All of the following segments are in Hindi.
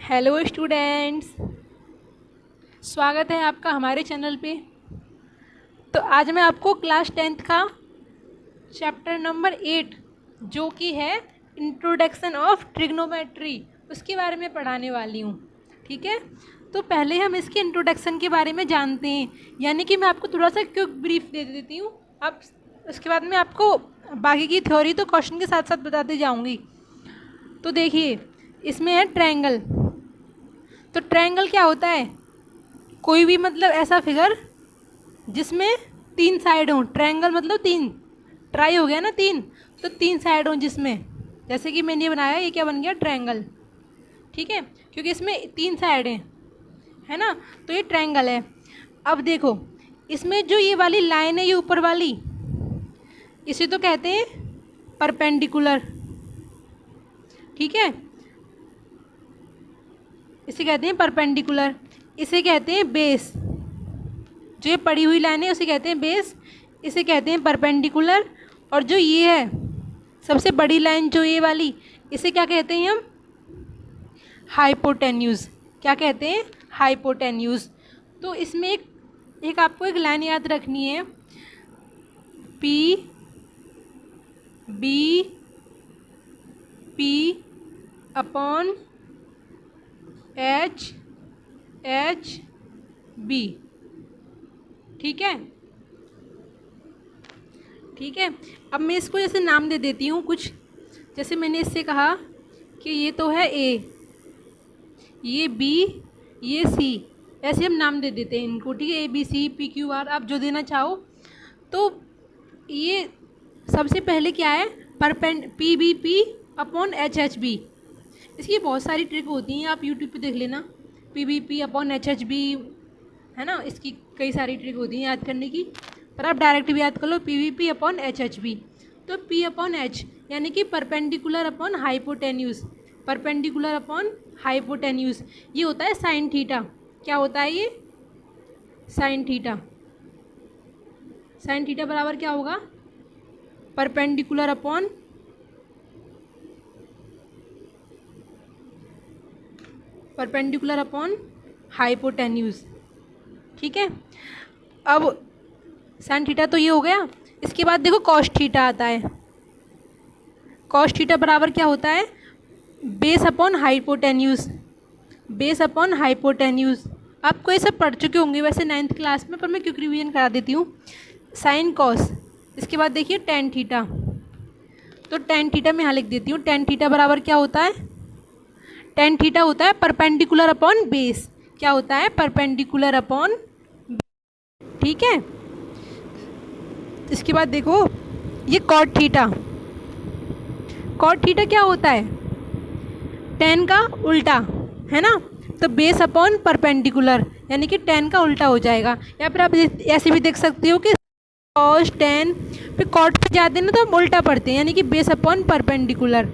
हेलो स्टूडेंट्स, स्वागत है आपका हमारे चैनल पे। तो आज मैं आपको क्लास 10th का चैप्टर नंबर 8 जो कि है इंट्रोडक्शन ऑफ ट्रिग्नोमेट्री उसके बारे में पढ़ाने वाली हूँ। ठीक है, तो पहले हम इसके इंट्रोडक्शन के बारे में जानते हैं, यानी कि मैं आपको थोड़ा सा क्विक ब्रीफ दे देती हूँ। अब उसके बाद में आपको बाकी की थ्योरी तो क्वेश्चन के साथ साथ बताते जाऊँगी। तो देखिए, इसमें है ट्रायंगल। तो ट्रायंगल क्या होता है? कोई भी मतलब ऐसा फिगर जिसमें तीन साइड हों। ट्रायंगल मतलब तीन, ट्राई हो गया ना तीन, तो तीन साइड हों जिसमें, जैसे कि मैंने बनाया, ये क्या बन गया? ट्रायंगल। ठीक है, क्योंकि इसमें तीन साइड हैं, है ना, तो ये ट्रायंगल है। अब देखो, इसमें जो ये वाली लाइन है, ये ऊपर वाली, इसे तो कहते हैं परपेंडिकुलर। ठीक है, इसे कहते हैं परपेंडिकुलर। इसे कहते हैं बेस। जो ये पड़ी हुई लाइन है उसे कहते हैं बेस, इसे कहते हैं परपेंडिकुलर। और जो ये है सबसे बड़ी लाइन, जो ये वाली, इसे क्या कहते हैं हम? हाइपोटेन्यूज। क्या कहते हैं? हाइपोटेन्यूज। तो इसमें एक आपको एक लाइन याद रखनी है, P B P upon H H B. ठीक है, ठीक है। अब मैं इसको जैसे नाम दे देती हूँ कुछ, जैसे मैंने इससे कहा कि ये तो है ए, ये बी, ये सी, ऐसे हम नाम दे देते हैं इनको। ठीक है, A B C P Q R, आप जो देना चाहो। तो ये सबसे पहले क्या है? P B P upon H H B. इसकी बहुत सारी ट्रिक होती हैं, आप यूट्यूब पे देख लेना। P B P upon H H B, है ना, इसकी कई सारी ट्रिक होती हैं याद करने की, पर आप डायरेक्ट भी याद कर लो, P V P upon H H B. तो पी अपॉन एच यानी कि perpendicular upon hypotenuse, perpendicular upon hypotenuse, ये होता है साइन थीटा। क्या होता है ये? Sine theta. साइन थीटा बराबर क्या होगा? Perpendicular upon hypotenuse. ठीक है, अब साइन थीटा तो ये हो गया। इसके बाद देखो कॉस थीटा आता है। कॉस थीटा बराबर क्या होता है? Base upon hypotenuse, base upon hypotenuse. आपको ये सब पढ़ चुके होंगे वैसे 9th क्लास में, पर मैं क्विक रिवीजन करा देती हूँ। साइन कॉस, इसके बाद देखिए टेन थीटा। तो टेन थीटा मैं यहाँ लिख देती हूँ। टेन थीटा बराबर क्या होता है? टेन थीटा होता है परपेंडिकुलर अपॉन बेस। क्या होता है? Perpendicular upon. ठीक है, इसके बाद देखो ये कॉट थीटा। कॉट थीटा क्या होता है? टेन का उल्टा, है ना, तो बेस अपॉन परपेंडिकुलर, यानी कि टेन का उल्टा हो जाएगा। या फिर आप ऐसे भी देख सकते हो कि कॉस टेन पे कॉट पे जाते हैं ना, तो हम उल्टा पढ़ते हैं, यानी कि बेस अपॉन परपेंडिकुलर,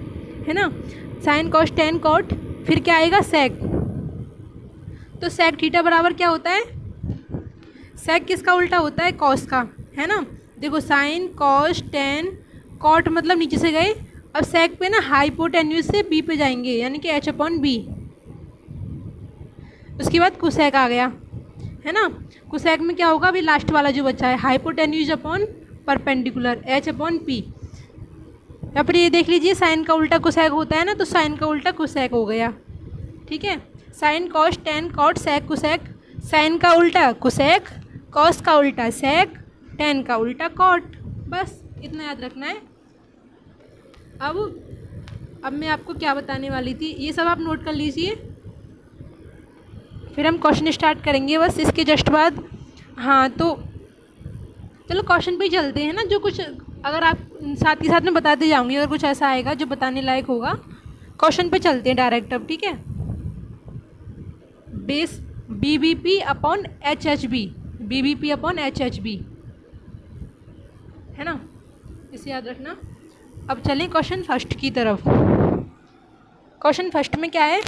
है ना। साइन कॉस टेन कॉट, फिर क्या आएगा? सेक। तो सेक थीटा बराबर क्या होता है? सेक किसका उल्टा होता है? कॉस का, है ना। देखो साइन कॉस टेन कॉट मतलब नीचे से गए, अब सेक पे ना हाइपोटेन्यूज से बी पे जाएंगे, यानी कि एच अपॉन बी। उसके बाद कुसेक आ गया, है ना। कुसेक में क्या होगा? अभी लास्ट वाला जो बचा है, hypotenuse upon perpendicular, H upon P. या फिर ये देख लीजिए, साइन का उल्टा कुसेक होता है ना, तो साइन का उल्टा कुसेक हो गया। ठीक है, sine cos tan cot sec cosec. Sine का उल्टा कुसेक, कॉस का उल्टा सेक, टेन का उल्टा कॉट। बस इतना याद रखना है। अब मैं आपको क्या बताने वाली थी, ये सब आप नोट कर लीजिए, फिर हम क्वेश्चन स्टार्ट करेंगे बस इसके जस्ट बाद। हाँ, तो चलो क्वेश्चन पे ही चलते हैं ना। जो कुछ अगर आप साथ ही साथ में बताते जाऊँगी, अगर कुछ ऐसा आएगा जो बताने लायक होगा, क्वेश्चन पे चलते हैं डायरेक्ट अब। ठीक है, base B B P upon H H B, B B P upon H H B, है ना, इसे याद रखना। अब चलें क्वेश्चन फर्स्ट की तरफ। क्वेश्चन फर्स्ट में क्या है?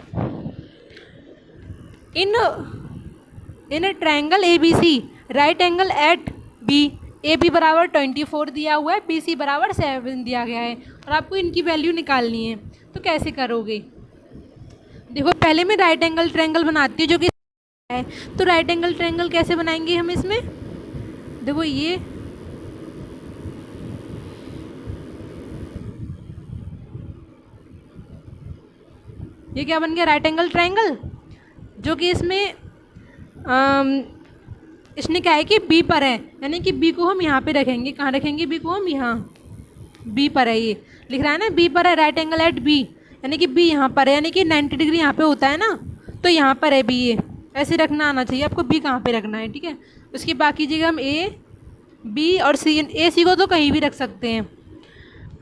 In triangle A B C right angle at B, A B बराबर 24 दिया हुआ है, बी सी बराबर 7 दिया गया है, और आपको इनकी वैल्यू निकालनी है। तो कैसे करोगे? देखो पहले मैं राइट एंगल ट्रायंगल बनाती हूँ जो कि है। तो राइट एंगल ट्रायंगल कैसे बनाएंगे हम इसमें, देखो ये क्या बन गया, राइट एंगल ट्रायंगल, जो कि इसमें इसने क्या है कि बी पर है, यानी कि बी को हम यहाँ पे रखेंगे, कहाँ रखेंगे बी को हम, यहाँ बी पर है, ये लिख रहा है ना बी पर है, राइट एंगल एट बी, यानी कि बी यहाँ पर है, यानी कि 90 डिग्री यहाँ पे होता है ना, तो यहाँ पर है बी, ये ऐसे रखना आना चाहिए आपको, बी कहाँ पे रखना है, ठीक है। उसकी बाकी जगह हम ए बी और सी, ए सी को तो कहीं भी रख सकते हैं,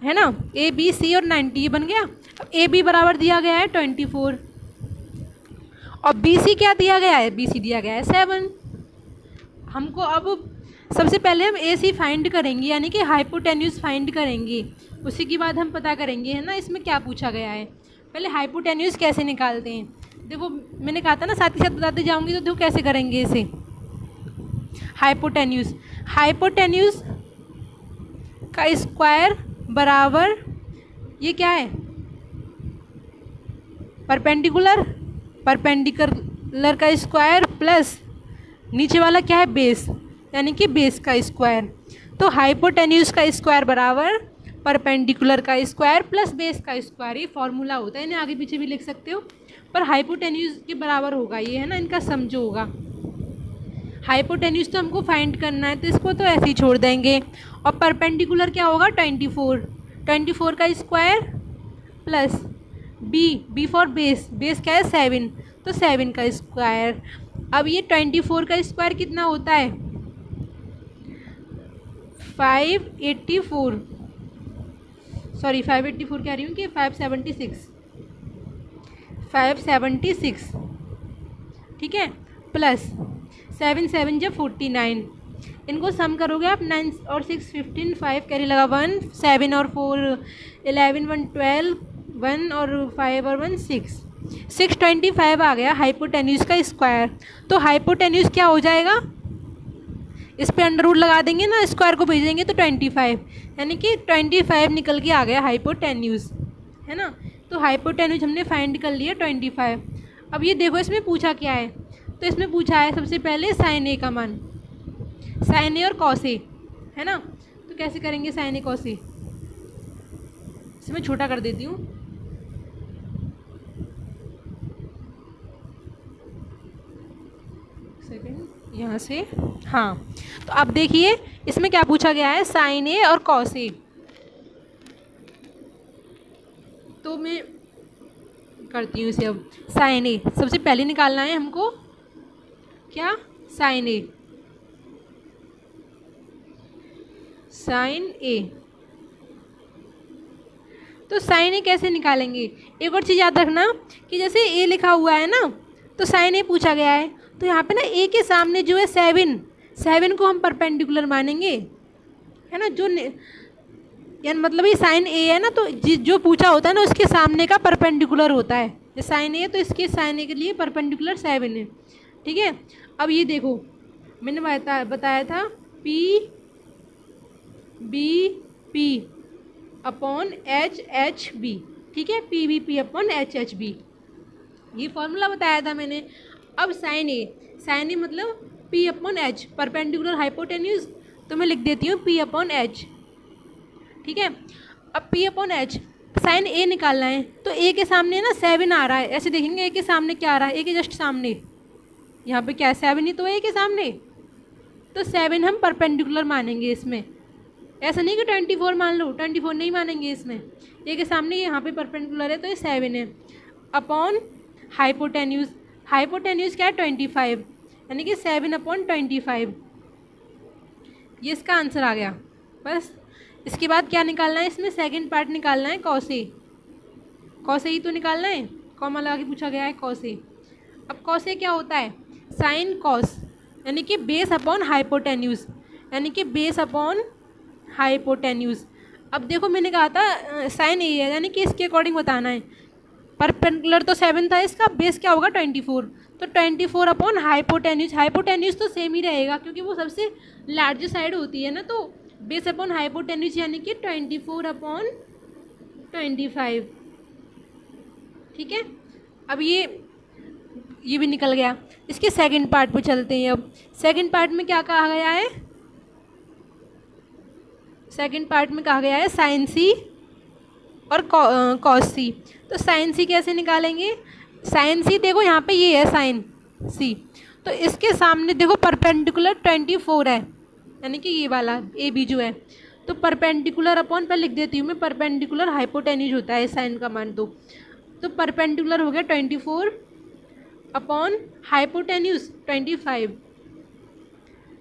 है ना, ए बी सी और 90 ये बन गया। अब ए बी बराबर दिया गया है 24 और बी सी क्या दिया गया है, बी सी दिया गया है 7। हमको अब सबसे पहले हम ए सी फाइंड करेंगे, यानी कि हाइपोटेन्यूज फाइंड करेंगे, उसी के बाद हम पता करेंगे, है ना, इसमें क्या पूछा गया है। पहले हाइपोटेन्यूज कैसे निकालते हैं, देखो मैंने कहा था ना साथ ही साथ बताते जाऊंगी, तो देखो कैसे करेंगे इसे। हाइपोटेन्यूज, हाइपोटेन्यूज का स्क्वायर बराबर ये क्या है, परपेंडिकुलर, परपेंडिकुलर का स्क्वायर प्लस नीचे वाला क्या है बेस, यानी कि बेस का स्क्वायर। तो हाइपोटेन्यूज का स्क्वायर बराबर परपेंडिकुलर का स्क्वायर प्लस बेस का स्क्वायर, ये फॉर्मूला होता है, इन्हें आगे पीछे भी लिख सकते हो, पर हाइपोटेन्यूज के बराबर होगा ये, है ना, इनका सम जो होगा। हाइपोटेन्यूज तो हमको फाइंड करना है, तो इसको तो ऐसे ही छोड़ देंगे। और परपेंडिकुलर क्या होगा 24, 24 का square plus B for base, base क्या है 7, तो 7 का स्क्वायर। अब ये 24 का स्क्वायर कितना होता है 584, सॉरी 584 कह रही हूँ कि 576, ठीक है, प्लस 7 7 जब 49, इनको सम करोगे आप 9 और 6 15, 5 कैरी लगा 1, 7 और 4 11, 1 12, 1 और 5 और 1 6, 625 आ गया हाइपोटेन्यूज का स्क्वायर। तो हाइपोटेन्यूज क्या हो जाएगा, इस पे अंडर रूट लगा देंगे ना, स्क्वायर को भेज देंगे तो 25, यानी कि 25 निकल के आ गया हाइपोटेन्यूज, है ना। तो हाइपोटेन्यूज हमने फाइंड कर लिया 25। अब ये देखो इसमें पूछा क्या है, तो इसमें पूछा है सबसे पहले साइन ए का मान, साइन ए और कॉस ए, है ना। तो कैसे करेंगे साइन ए कॉस ए, इसे मैं छोटा कर देती हूँ, सेकंड यहाँ से, हाँ। तो अब देखिए इसमें क्या पूछा गया है, साइन ए और कॉस ए। तो मैं करती हूँ इसे, अब साइन ए सबसे पहले निकालना है हमको, क्या, साइन ए, साइन ए। तो साइन ए कैसे निकालेंगे, एक और चीज़ याद रखना कि जैसे ए लिखा हुआ है ना, तो साइन ए पूछा गया है, तो यहाँ पे ना ए के सामने जो है 7 को हम परपेंडिकुलर मानेंगे, है ना, जो यानी मतलब ये साइन ए है ना, तो जो पूछा होता है ना उसके सामने का परपेंडिकुलर होता है, ये साइन ए है तो इसके साइन ए के लिए परपेंडिकुलर 7 है, ठीक है। अब ये देखो मैंने बताया था P B P upon H B, ठीक है, P B P upon H B, ये फॉर्मूला बताया था मैंने। अब साइन ए मतलब P upon H, perpendicular hypotenuse, तो मैं लिख देती हूँ पी अपॉन एच, ठीक है। अब पी अपॉन एच, साइन ए निकालना है, तो ए के सामने ना 7 आ रहा है, ऐसे देखेंगे ए के सामने क्या आ रहा है, ए के जस्ट सामने, यहाँ पे क्या है 7 ही तो ए के सामने, तो 7 हम परपेंडिकुलर मानेंगे इसमें, ऐसा नहीं कि 24 मान लो, 24 नहीं मानेंगे इसमें, ए के सामने यहाँ पे परपेंडिकुलर है तो ये 7 है, अपॉन हाइपोटेन्यूज, हाइपोटेन्यूज क्या है 25, यानी कि 7 अपॉन 25, ये इसका आंसर आ गया। बस इसके बाद क्या निकालना है, इसमें सेकंड पार्ट निकालना है, कॉस ए, कॉस ए ही तो निकालना है, कॉमा लगा के पूछा गया है कॉस ए। अब कॉस ए क्या होता है, साइन कॉस, यानी कि बेस अपॉन हाइपोटेन्यूज, यानी कि बेस अपॉन हाइपोटेन्यूज। अब देखो मैंने कहा था साइन ए है, यानी कि इसके अकॉर्डिंग बताना है, परपेंडिकुलर तो 7 था, इसका बेस क्या होगा 24, तो 24 अपॉन हाइपोटेन्यूज, हाइपोटेन्यूज तो सेम ही रहेगा क्योंकि वो सबसे लार्ज साइड होती है ना, तो बेस अपॉन हाइपोटेन्यूज यानी कि 24 अपॉन 25, ठीक है। अब ये भी निकल गया। इसके सेकंड पार्ट पे चलते हैं। अब सेकंड पार्ट में क्या कहा गया है? सेकंड पार्ट में कहा गया है साइन सी और कॉस सी। तो साइन सी कैसे निकालेंगे? साइन सी देखो यहाँ पे ये है साइन सी, तो इसके सामने देखो परपेंडिकुलर 24 है, यानी कि ये वाला ए बी जो है। तो परपेंडिकुलर अपॉन पर लिख देती हूँ मैं, परपेंडिकुलर हाइपोटेन्यूज होता है साइन का मान। तो परपेंडिकुलर हो गया 24 अपॉन हाइपोटेन्यूज 25।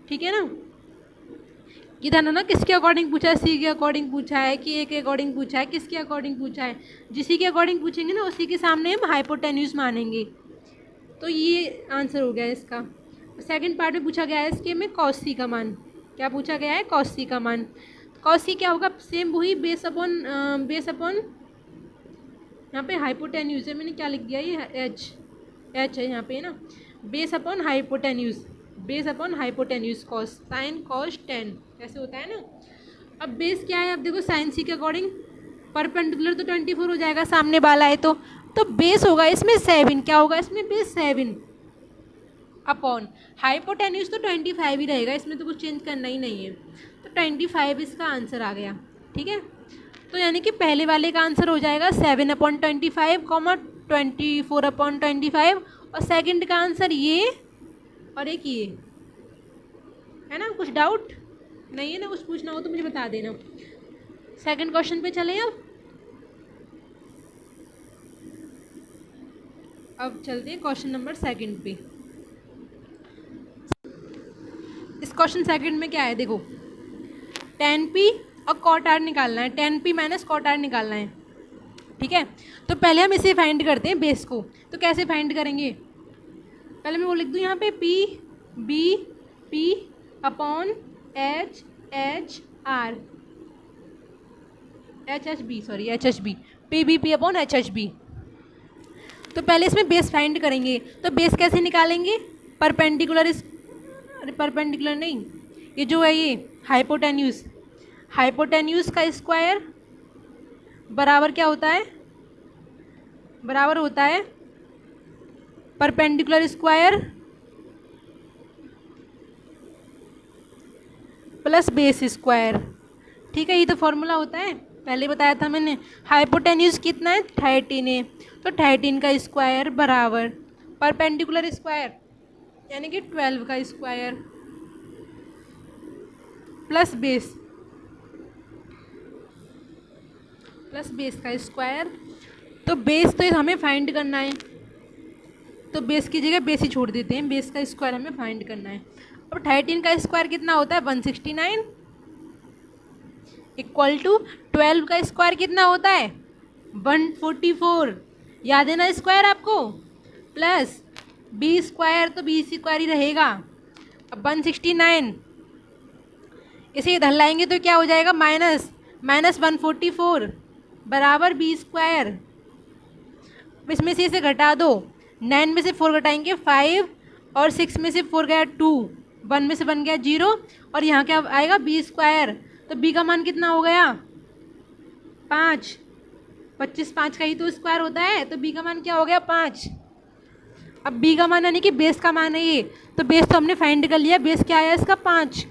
ठीक है ना? ये था ना किसके अकॉर्डिंग पूछा है? सी के अकॉर्डिंग पूछा है कि ए के अकॉर्डिंग पूछा है, किसके अकॉर्डिंग पूछा है? जिसी के अकॉर्डिंग पूछेंगे ना उसी के सामने हम हाइपोटेन्यूज मानेंगे। तो ये आंसर हो गया इसका। सेकंड पार्ट में पूछा गया है इसके में कॉस सी का मान। क्या पूछा गया है? कॉस सी का मान। कॉस सी क्या होगा? सेम वही बेस अपॉन यहाँ पे हाइपोटेन्यूज है, मैंने क्या लिख दिया? ये एच है यहाँ पे ना, base upon hypotenuse, base upon hypotenuse cos sine cos ten, ऐसे होता है ना। अब बेस क्या है? अब देखो साइन सी के अकॉर्डिंग परपेंडिकुलर तो 24 हो जाएगा, सामने वाला है तो बेस होगा इसमें 7। क्या होगा इसमें? बेस 7 अपॉन हाइपोटेन्यूज तो 25 ही रहेगा, इसमें तो कुछ चेंज करना ही नहीं है। तो 25 इसका आंसर आ गया। ठीक है, तो यानी कि पहले वाले का आंसर हो जाएगा 7/25 कॉमा 24/25, और सेकंड का आंसर ये और एक ये है ना। कुछ डाउट नहीं है ना? कुछ पूछना हो तो मुझे बता देना। सेकंड क्वेश्चन पे चलें। अब चलते हैं क्वेश्चन नंबर सेकंड पे। इस क्वेश्चन सेकंड में क्या है देखो, tan p और cot r निकालना है, tan p minus cot r निकालना है। ठीक है, तो पहले हम इसे फाइंड करते हैं बेस को। तो कैसे फाइंड करेंगे? पहले मैं वो लिख दूँ यहाँ पे p upon h r p upon h तो पहले इसमें बेस फाइंड करेंगे। तो बेस कैसे निकालेंगे? परपेंडिकुलर नहीं, ये जो है ये हाइपोटेन्यूज का स्क्वायर बराबर क्या होता है? बराबर होता है perpendicular square plus base square. ठीक है, ये तो फॉर्मूला होता है, पहले बताया था मैंने। हाइपोटेन्यूज कितना है? 13 है, तो 13 का स्क्वायर बराबर परपेंडिकुलर स्क्वायर यानी कि 12 का स्क्वायर प्लस बेस का स्क्वायर। तो बेस तो हमें फाइंड करना है, तो बेस की जगह बेस ही छोड़ देते हैं, बेस का स्क्वायर हमें फाइंड करना है। अब 13 का स्क्वायर कितना होता है? 169 इक्वल टू 12 का स्क्वायर कितना होता है? 144। याद है ना स्क्वायर आपको? प्लस बी स्क्वायर, तो बी स्क्वायर ही रहेगा। अब 169 इसे इधर लाएंगे तो क्या हो जाएगा? माइनस 144 बराबर बी स्क्वायर। इसमें से इसे घटा दो, 9 में से 4 घटाएंगे 5, और 6 में से 4 गया 2, 1 में से 1 गया 0, और यहाँ क्या आएगा? B square. तो बी का मान कितना हो गया? 5। 25 5 का ही तो स्क्वायर होता है, तो बी का मान क्या हो गया? 5। अब बी का मान यानी कि बेस का मान है ये, तो बेस तो हमने फाइंड कर लिया, बेस क्या आया इसका? 5।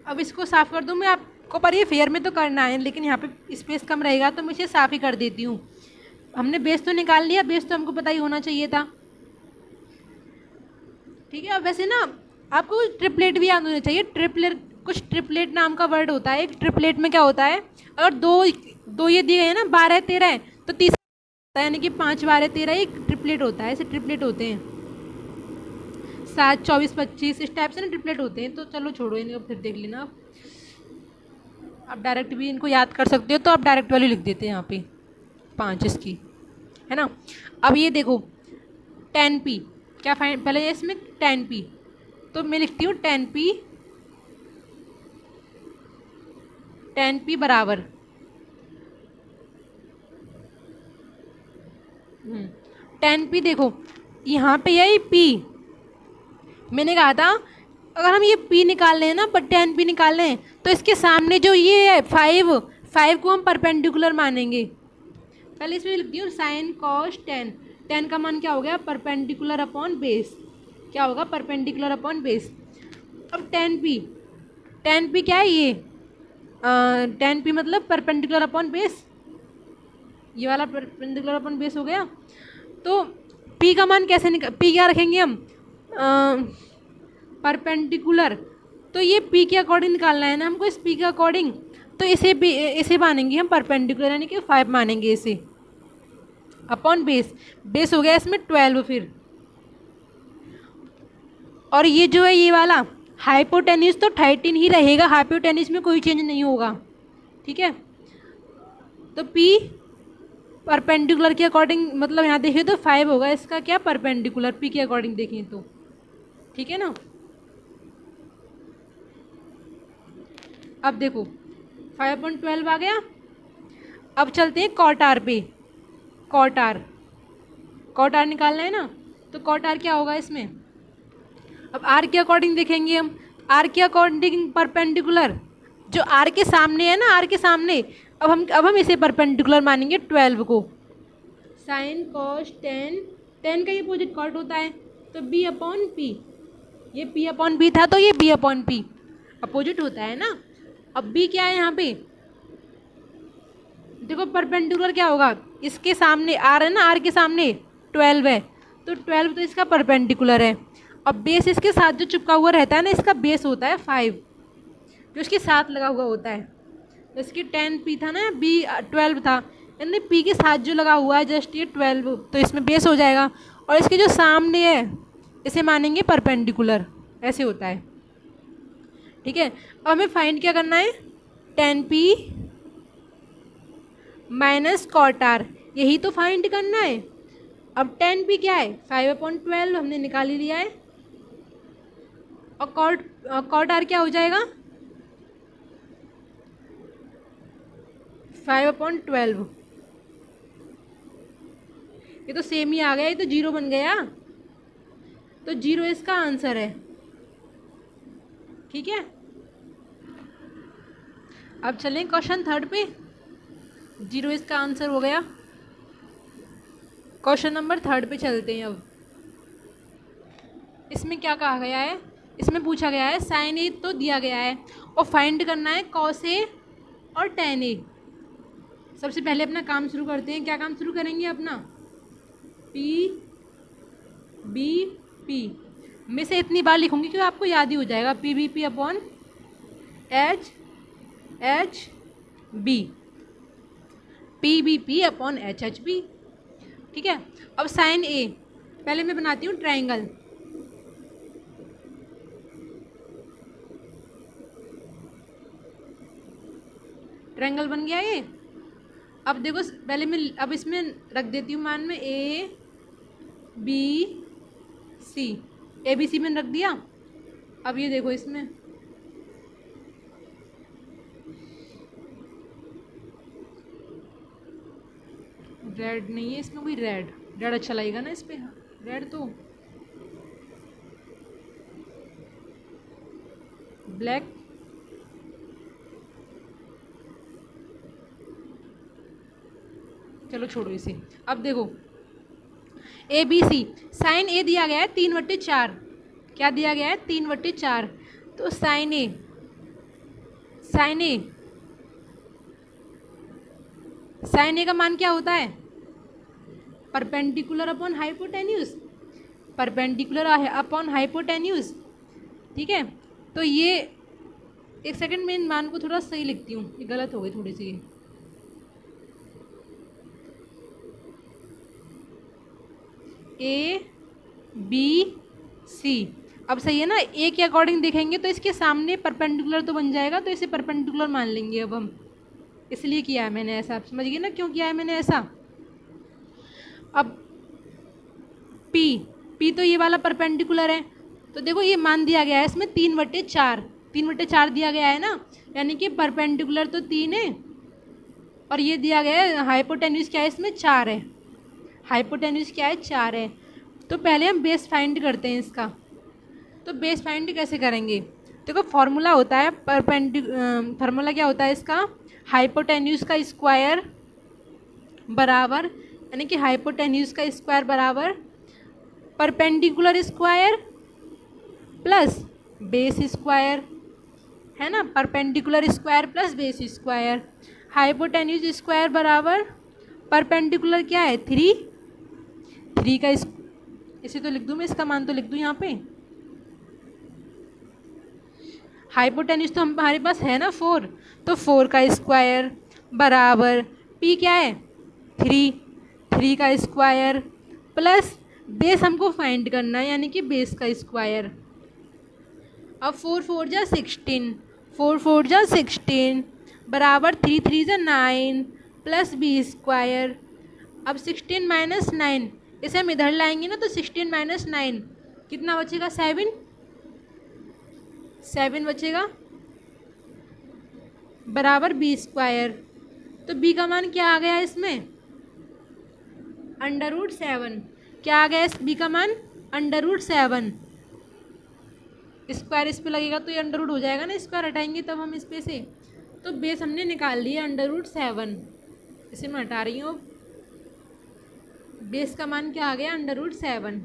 अब इसको साफ़ कर दूँ मैं आपको, पर ये फेयर में तो करना है, लेकिन यहाँ पे स्पेस कम रहेगा तो मैं इसे साफ़ ही कर देती हूँ। हमने बेस तो निकाल लिया, बेस तो हमको पता ही होना चाहिए था। ठीक है, अब वैसे ना आपको ट्रिपलेट भी याद होना चाहिए। कुछ ट्रिपलेट नाम का वर्ड होता है। एक ट्रिपलेट में क्या होता है, अगर दो ये दिए हैं ना 12 13, तो तीसरा यानी कि 5 12 13 एक ट्रिपलेट होता है। ऐसे ट्रिपलेट होते हैं 7 24 25, इस टाइप से ना ट्रिपलेट होते हैं। तो चलो छोड़ो इनको, फिर देख लेना आप डायरेक्ट भी इनको याद कर सकते हो, तो आप डायरेक्ट वाली लिख देते हैं यहाँ पे 5 इसकी, है ना। अब ये देखो tan p क्या फाइंड, पहले इसमें tan p, तो मैं लिखती हूँ tan p बराबर tan p देखो यहाँ पे यही p, मैंने कहा था अगर हम ये p निकाल लें ना, पर tan p निकाल लें तो इसके सामने जो ये है 5 को हम परपेंडिकुलर मानेंगे। पहले इसमें लिखती हूँ साइन कॉस टेन। टेन का मान क्या हो गया, परपेंडिकुलर अपॉन बेस। क्या होगा, परपेंडिकुलर अपॉन बेस। अब टेन पी क्या है ये, टेन पी मतलब परपेंडिकुलर अपॉन बेस, ये वाला परपेंडिकुलर अपॉन बेस हो गया। तो पी का मान कैसे पी क्या रखेंगे हम, परपेंडिकुलर, तो ये पी के अकॉर्डिंग निकालना है ना हमको, इस पी के अकॉर्डिंग। तो इसे मानेंगे हम परपेंडिकुलर, यानी कि 5 मानेंगे इसे, अपॉन बेस। बेस हो गया इसमें 12 फिर। और ये जो है ये वाला हाइपोटेन्यूज तो 13 ही रहेगा, हाइपोटेन्यूज में कोई चेंज नहीं होगा, ठीक है। तो पी परपेंडिकुलर के अकॉर्डिंग, मतलब यहाँ देखिए तो 5 होगा इसका क्या, परपेंडिकुलर पी के अकॉर्डिंग देखें तो, ठीक है ना। अब देखो 5/12 आ गया। अब चलते हैं कॉट आर पे। कॉट आर निकालना है ना, तो कॉट आर क्या होगा इसमें। अब आर के अकॉर्डिंग देखेंगे हम, आर के अकॉर्डिंग परपेंडिकुलर, जो आर के सामने है ना, आर के सामने, अब हम इसे परपेंडिकुलर मानेंगे 12 को। साइन कॉस टेन, टेन का ये अपोजिट कॉट होता है, तो बी अपॉन पी, ये पी अपॉन बी था तो ये बी अपॉन पी अपोजिट होता है ना। अब बी क्या है यहाँ पे, देखो परपेंडिकुलर क्या होगा, इसके सामने आर है ना, आर के सामने 12 है, तो 12 तो इसका परपेंडिकुलर है। अब बेस इसके साथ जो चिपका हुआ रहता है ना, इसका बेस होता है 5, जो इसके साथ लगा हुआ होता है। तो इसकी 10 पी था ना, बी 12 था, यानी पी के साथ जो लगा हुआ है जस्ट ये 12, तो इसमें बेस हो जाएगा। और इसके जो सामने है इसे मानेंगे परपेंडिकुलर, ऐसे होता है, ठीक है। अब हमें फाइंड क्या करना है, 10 पी माइनस कॉट आर, यही तो फाइंड करना है। अब 10 पी क्या है, 5/12 हमने निकाल ही लिया है। और कॉट आर क्या हो जाएगा, 5/12, ये तो सेम ही आ गया, ये तो 0 बन गया, तो 0 इसका आंसर है, ठीक है। अब चलें क्वेश्चन 3 पे, 0 इसका आंसर हो गया। क्वेश्चन नंबर 3 पे चलते हैं। अब इसमें क्या कहा गया है, इसमें पूछा गया है साइन ए तो दिया गया है और फाइंड करना है कॉस ए और टेन ए। सबसे पहले अपना काम शुरू करते हैं, क्या काम शुरू करेंगे अपना, पी बी पी, मैं से इतनी बार लिखूंगी कि आपको याद ही हो जाएगा, P B P upon H H B, P B P upon H H B, ठीक है। अब साइन ए, पहले मैं बनाती हूँ ट्रायंगल, ट्रायंगल बन गया ये। अब देखो पहले मैं अब इसमें रख देती हूँ मान में ए बी सी, ए बी सी मैंने रख दिया। अब ये देखो इसमें रेड नहीं है, इसमें कोई रेड, रेड अच्छा लगेगा ना इस पे, रेड तो ब्लैक, चलो छोड़ो इसे। अब देखो ए बी सी, साइन ए दिया गया है 3/4, क्या दिया गया है 3/4, तो साइन ए का मान क्या होता है, perpendicular upon hypotenuse, perpendicular upon hypotenuse, ठीक है। तो ये एक सेकंड में इन मान को थोड़ा सही लिखती हूँ, ये गलत हो गई थोड़ी सी, ए बी सी, अब सही है ना, ए के अकॉर्डिंग देखेंगे तो इसके सामने परपेंडिकुलर तो बन जाएगा, तो इसे परपेंडिकुलर मान लेंगे अब हम, इसलिए किया है मैंने ऐसा, आप समझ गए ना क्यों किया है मैंने ऐसा। अब पी तो ये वाला परपेंडिकुलर है, तो देखो ये मान दिया गया है इसमें 3/4, 3/4 दिया गया है ना, यानी कि परपेंडिकुलर तो 3 है और ये दिया गया है हाइपोटेन्यूज क्या है इसमें 4 है, हाइपोटेन्यूज क्या है 4 है। तो पहले हम बेस फाइंड करते हैं इसका, तो बेस फाइंड कैसे करेंगे, देखो फार्मूला होता है फार्मूला क्या होता है इसका, हाइपोटेन्यूज का स्क्वायर बराबर, यानी कि हाइपोटेन्यूज का स्क्वायर बराबर perpendicular square plus base square, है ना, perpendicular square plus base square. Hypotenuse square बराबर परपेंडिकुलर क्या है 3, 3 का इसे तो लिख दूँ मैं, इसका मान तो लिख दूँ यहाँ पे। हाइपोटेन्यूज तो हमारे पास है ना 4, तो 4 का स्क्वायर बराबर पी क्या है 3, 3 का स्क्वायर प्लस बेस हमको फाइंड करना है, यानी कि बेस का स्क्वायर। अब 4 4 जा 16, 4 4 जा 16 बराबर 3 3 जा 9 प्लस बी स्क्वायर। अब 16 माइनस 9, इसे हम इधर लाएंगे ना, तो 16 माइनस 9 कितना बचेगा 7, 7 बचेगा बराबर बी स्क्वायर। तो बी का मान क्या आ गया इसमें √7। क्या आ गया इस बी का मान √7। स्क्वायर इस पे लगेगा तो ये अंडर हो जाएगा ना, स्क्वायर हटाएंगे तब हम इस पे से, तो बेस हमने निकाल लिया √7। इसे मैं हटा रही हूँ। बेस का मान क्या आ गया √7,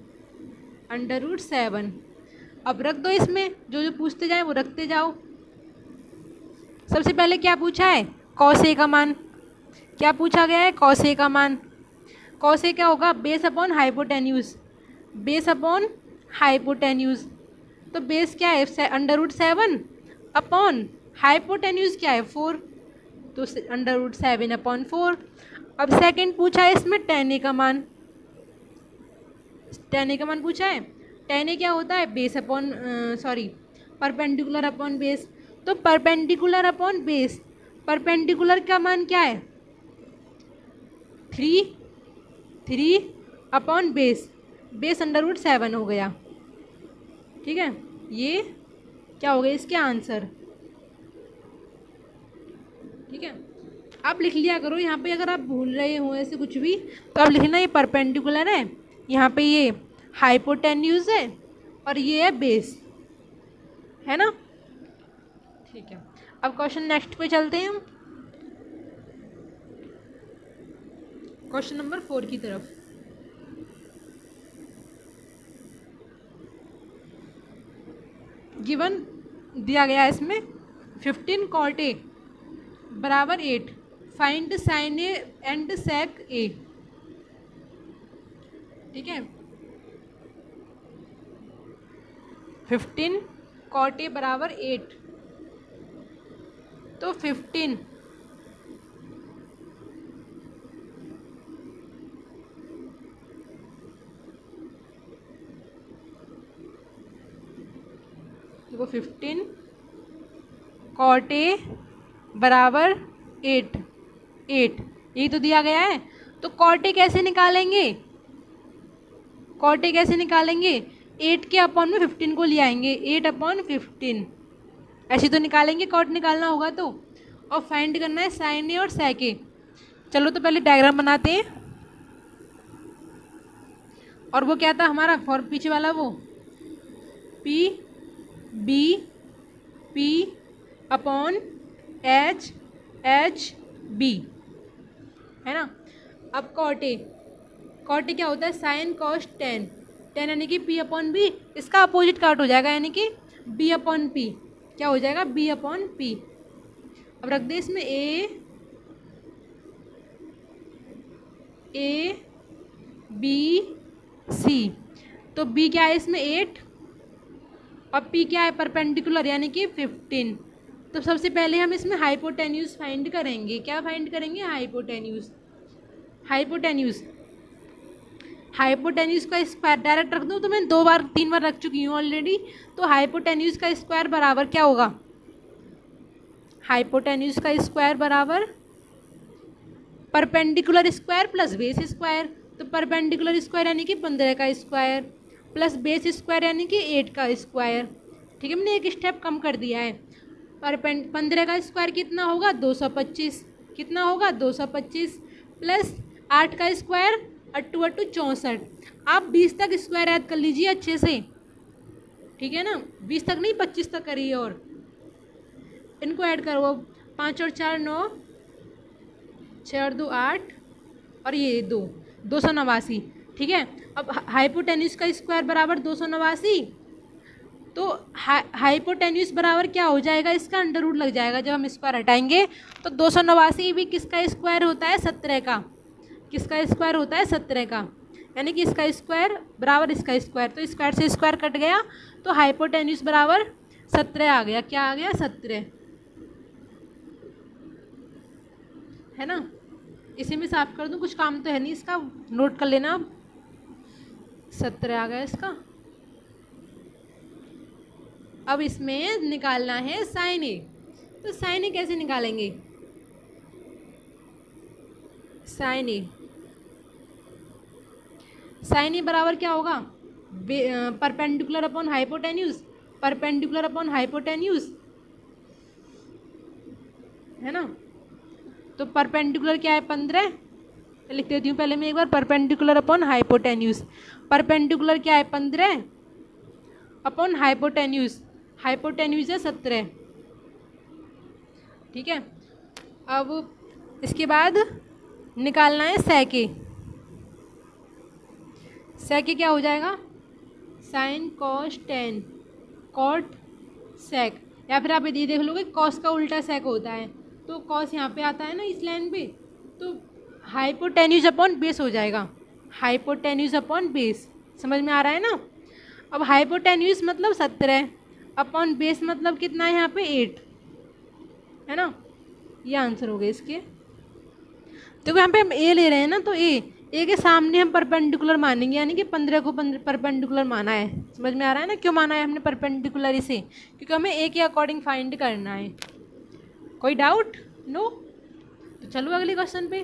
√7। अब रख दो इसमें, जो जो पूछते जाए वो रखते जाओ। सबसे पहले क्या पूछा है cos A का मान, क्या पूछा गया है cos A का मान। cos A क्या होगा base upon hypotenuse, base upon hypotenuse. तो बेस क्या है √7 अपॉन हाइपोटेन्यूज क्या है 4, तो √7/4। अब सेकंड पूछा है इसमें tan A का मान, tan A का मान पूछा है। tan A क्या होता है base upon perpendicular upon base, तो परपेंडिकुलर अपॉन बेस, परपेंडिकुलर का मान क्या है 3, 3 अपॉन बेस, बेस √7 हो गया। ठीक है, ये क्या हो गया इसके आंसर। ठीक है, आप लिख लिया करो यहाँ पे, अगर आप भूल रहे हो ऐसे कुछ भी तो आप लिखना ये परपेंडिकुलर है, यहाँ पे ये हाइपोटेन्यूज है और ये है बेस, है ना। ठीक है, अब क्वेश्चन नेक्स्ट पे चलते हैं हम, क्वेश्चन नंबर 4 की तरफ। गिवन दिया गया है इसमें 15 cot A बराबर 8, find sign A and sec A। ठीक है, 15 cot A बराबर 8, तो 15 देखो 15 cot A बराबर 8, 8 यही तो दिया गया है। तो cot A कैसे निकालेंगे, cot A कैसे निकालेंगे 8 के अपॉन में 15 को ले आएंगे, 8/15 ऐसे तो निकालेंगे, कॉट निकालना होगा तो। और फाइंड करना है साइन ए और sec A। चलो तो पहले डायग्राम बनाते हैं। और वो क्या था हमारा फॉर पीछे वाला, वो P B P upon H H B, है ना। अब cot A, cot A क्या होता है साइन cos tan, tan यानी कि P/B, इसका अपोजिट काट हो जाएगा, यानी कि B/P, क्या हो जाएगा B/P। अब रख दे इसमें A B C, तो B क्या है इसमें 8 और P क्या है परपेंडिकुलर यानी कि 15। तो सबसे पहले हम इसमें हाइपोटेन्यूज फाइंड करेंगे। क्या फाइंड करेंगे हाइपोटेन्यूज, हाइपोटेन्यूज, हाइपोटेन्यूज का स्क्वायर डायरेक्ट रख दूँ तो मैं 2 बार 3 बार रख चुकी हूँ ऑलरेडी। तो हाइपोटेन्यूज का स्क्वायर बराबर क्या होगा, हाइपोटेन्यूज का स्क्वायर बराबर perpendicular square plus base square. तो परपेंडिकुलर स्क्वायर यानी कि 15 का स्क्वायर प्लस बेस स्क्वायर यानी कि 8 का स्क्वायर। ठीक है, मैंने एक स्टेप कम कर दिया है। 15 का स्क्वायर कितना होगा 225, कितना होगा 225 प्लस 8 का स्क्वायर 8 8 64। आप 20 तक स्क्वायर याद कर लीजिए अच्छे से, ठीक है ना, 20 तक नहीं 25 तक करिए और इनको ऐड करो। 5 और 4 9, 6 और 2 8, और ये 289, ठीक है। अब हाइपोटेन्यूज का स्क्वायर बराबर 289, तो हाइपोटेन्यूज बराबर क्या हो जाएगा, इसका अंडर रूट लग जाएगा जब हम स्क्वायर हटाएंगे। तो 289 भी किसका स्क्वायर होता है, 17 का। किसका स्क्वायर होता है, 17 का, यानी कि इसका स्क्वायर बराबर इसका स्क्वायर, तो स्क्वायर से स्क्वायर कट गया, तो हाइपोटेन्यूज बराबर 17 आ गया। क्या आ गया, 17, है ना। इसे मैं साफ कर दूं, कुछ काम तो है नहीं इसका, नोट कर लेना आप। 17 आ गया इसका। अब इसमें निकालना है साइन ए। तो साइन ए कैसे निकालेंगे, साइन ए, साइन ए बराबर क्या होगा, perpendicular upon hypotenuse, perpendicular upon hypotenuse, है ना। तो परपेंडिकुलर क्या है, 15, लिख देती हूँ पहले मैं एक बार, परपेंडिकुलर अपॉन हाइपोटेन्यूज, परपेंडिकुलर क्या है 15 अपॉन हाइपोटेन्यूज, हाइपोटेन्यूज है 17, ठीक है। अब इसके बाद निकालना है सेक ए। सेक ए क्या हो जाएगा, sine cos tan cot sec, या फिर आप ये देख लोगे कॉस का उल्टा सेक होता है, तो कॉस यहाँ पे आता है ना इस लाइन पे, तो हाइपोटेन्यूज अपॉन बेस हो जाएगा, हाइपोटेन्यूज अपॉन बेस, समझ में आ रहा है ना। अब हाइपोटेन्यूज मतलब 17 अपॉन बेस मतलब कितना है यहाँ पे 8, है ना। ये आंसर हो गए इसके। तो यहाँ पे हम ए ले रहे हैं ना, तो ए के सामने हम परपेंडिकुलर मानेंगे, यानी कि 15 को परपेंडिकुलर माना है। समझ में आ रहा है ना क्यों माना है हमने परपेंडिकुलर इसे, क्योंकि हमें ए के अकॉर्डिंग फाइंड करना है। कोई डाउट, नो। तो चलो अगले क्वेश्चन पे,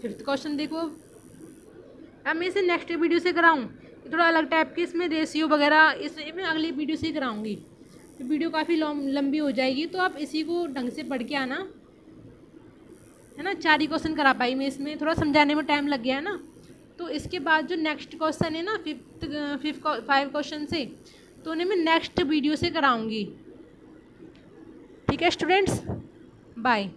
5th क्वेश्चन देखो। अब मैं इसे नेक्स्ट वीडियो से कराऊँ, थोड़ा अलग टाइप के, इसमें रेशियो वगैरह इसे मैं अगली वीडियो से कराऊँगी, तो वीडियो काफ़ी लंबी हो जाएगी, तो आप इसी को ढंग से पढ़ के आना, है ना। 4 ही क्वेश्चन करा पाई मैं, इसमें थोड़ा समझाने में टाइम लग गया है ना। तो इसके बाद जो नेक्स्ट क्वेश्चन है ना 5 क्वेश्चन से, तो उन्हें मैं नेक्स्ट वीडियो से कराऊंगी, ठीक है स्टूडेंट्स, बाय।